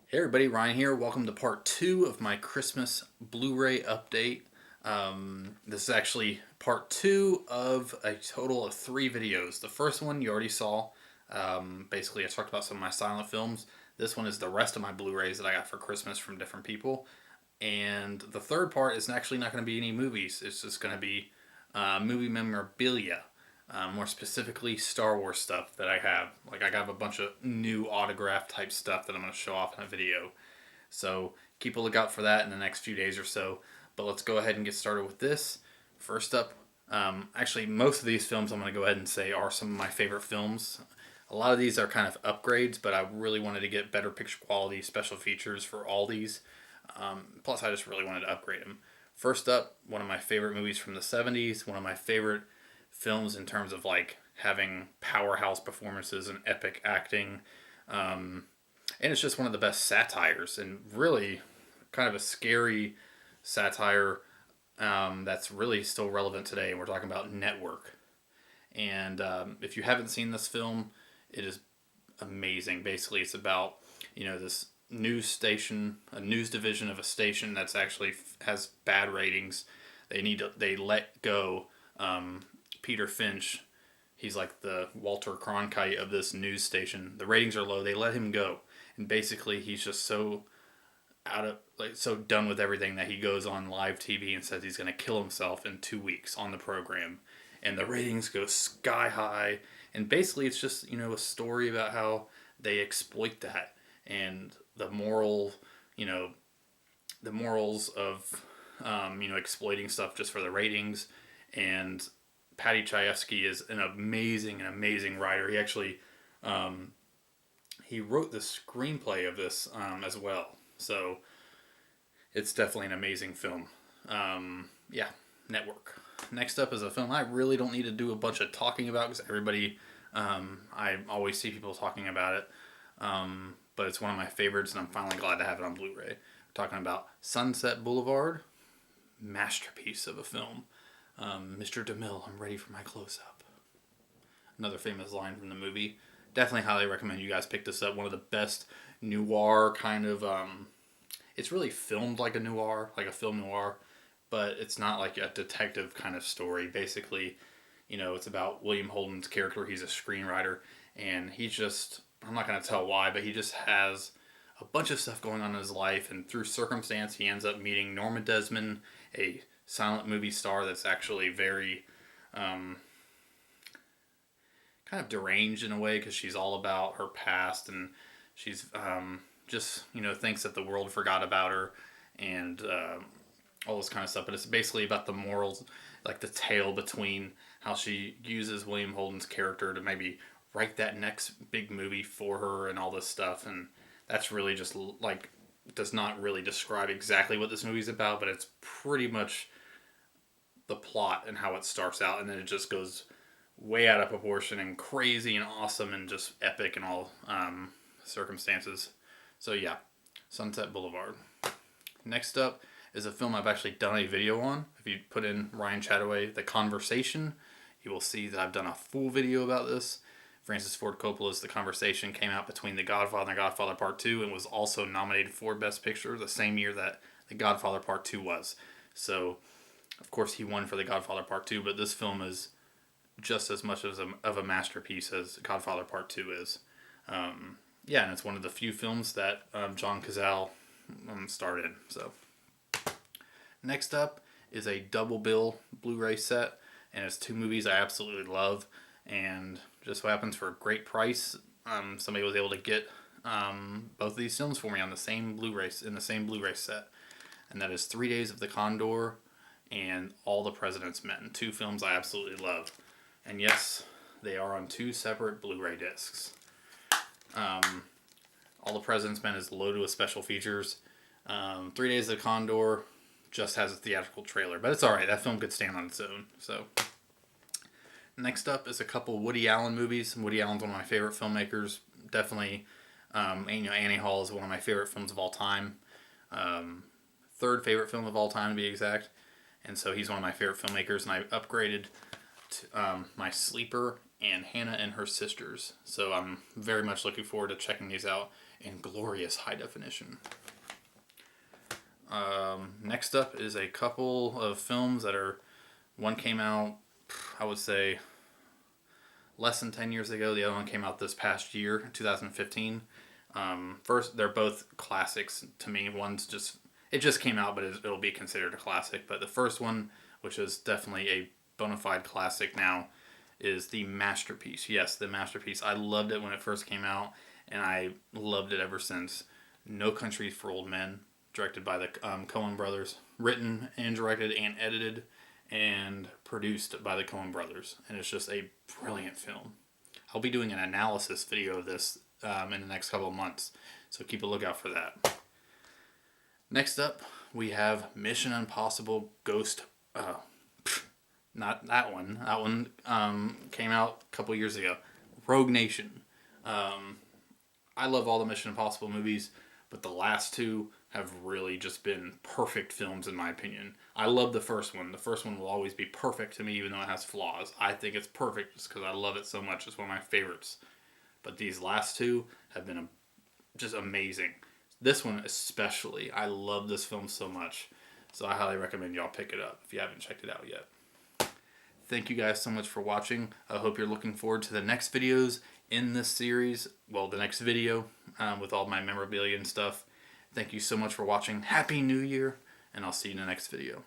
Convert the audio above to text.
Hey everybody, Ryan here. Welcome to part 2 of my Christmas Blu-ray update. This is actually part 2 of a total of 3 videos. The first one you already saw. Basically, I talked about some of my silent films. This one is the rest of my Blu-rays that I got for Christmas from different people. And the third part is actually not going to be any movies. It's just going to be movie memorabilia. More specifically, Star Wars stuff that I have. Like, I got a bunch of new autograph type stuff that I'm going to show off in a video. So, keep a lookout for that in the next few days or so. But let's go ahead and get started with this. First up, actually, most of these films I'm going to go ahead and say are some of my favorite films. A lot of these are kind of upgrades, but I really wanted to get better picture quality, special features for all these. Plus, I just really wanted to upgrade them. First up, one of my favorite movies from the 70s, one of my favorite films in terms of like having powerhouse performances and epic acting. And it's just one of the best satires and really kind of a scary satire that's really still relevant today. And we're talking about Network. And if you haven't seen this film, it is amazing. Basically, it's about this news station, a news division of a station that's actually has bad ratings. They let go Peter Finch. He's like the Walter Cronkite of this news station. The ratings are low. They let him go, and basically he's just so so done with everything that he goes on live TV and says he's going to kill himself in 2 weeks on the program, and the ratings go sky high. And basically, it's just a story about how they exploit that and you know, the morals of exploiting stuff just for the ratings. And Patty Chayefsky is an amazing writer. He actually he wrote the screenplay of this as well. So it's definitely an amazing film. Yeah, Network. Next up is a film I really don't need to do a bunch of talking about because I always see people talking about it. But it's one of my favorites, and I'm finally glad to have it on Blu-ray. We're talking about Sunset Boulevard, masterpiece of a film. Mr. DeMille, I'm ready for my close-up. Another famous line from the movie. Definitely highly recommend you guys pick this up. One of the best noir kind of. It's really filmed like a noir, like a film noir, but it's not like a detective kind of story. Basically, it's about William Holden's character. He's a screenwriter, and he's just. I'm not going to tell why, but he just has a bunch of stuff going on in his life, and through circumstance, he ends up meeting Norma Desmond, a silent movie star that's actually very kind of deranged in a way because she's all about her past, and she's just thinks that the world forgot about her, and all this kind of stuff. But it's basically about the morals, like the tale between how she uses William Holden's character to maybe write that next big movie for her and all this stuff. And that's really just like does not really describe exactly what this movie's about, but it's pretty much the plot and how it starts out, and then it just goes way out of proportion and crazy and awesome and just epic in all circumstances. So yeah, Sunset Boulevard. Next up is a film I've actually done a video on. If you put in Ryan Chattaway, The Conversation, you will see that I've done a full video about this. Francis Ford Coppola's The Conversation came out between The Godfather and Godfather Part 2 and was also nominated for Best Picture the same year that The Godfather Part 2 was. So, of course, he won for The Godfather Part 2, but this film is just as much of a masterpiece as Godfather Part 2 is. Yeah, and it's one of the few films that John Cazale starred in. So, next up is a double bill Blu-ray set, and it's 2 movies I absolutely love, and just so happens for a great price, somebody was able to get both of these films for me on the same Blu-ray set, and that is 3 Days of the Condor and All the President's Men, 2 films I absolutely love. And yes, they are on 2 separate Blu-ray discs. All the President's Men is loaded with special features. 3 Days of the Condor just has a theatrical trailer, but it's alright. That film could stand on its own. So, next up is a couple Woody Allen movies. Woody Allen's one of my favorite filmmakers. Definitely, Annie Hall is one of my favorite films of all time. Third favorite film of all time, to be exact. And so he's one of my favorite filmmakers, and I upgraded to, my sleeper and Hannah and Her Sisters. So I'm very much looking forward to checking these out in glorious high definition. Next up is a couple of films that are, one came out, I would say, less than 10 years ago. The other one came out this past year, 2015. First, they're both classics to me. One's just, it just came out, but it'll be considered a classic. But the first one, which is definitely a bona fide classic now, is The Masterpiece. Yes, The Masterpiece. I loved it when it first came out, and I loved it ever since. No Country for Old Men, directed by the Coen brothers, written and directed and edited and produced by the Coen brothers, and it's just a brilliant film. I'll be doing an analysis video of this in the next couple of months, so keep a lookout for that. Next up, we have Mission Impossible Ghost. Not that one. That one came out a couple years ago. Rogue Nation. I love all the Mission Impossible movies, but the last two have really just been perfect films in my opinion. I love the first one. The first one will always be perfect to me, even though it has flaws. I think it's perfect just because I love it so much. It's one of my favorites. But these last two have been just amazing. This one especially. I love this film so much. So I highly recommend y'all pick it up if you haven't checked it out yet. Thank you guys so much for watching. I hope you're looking forward to the next videos in this series. Well, the next video with all my memorabilia and stuff. Thank you so much for watching. Happy New Year, and I'll see you in the next video.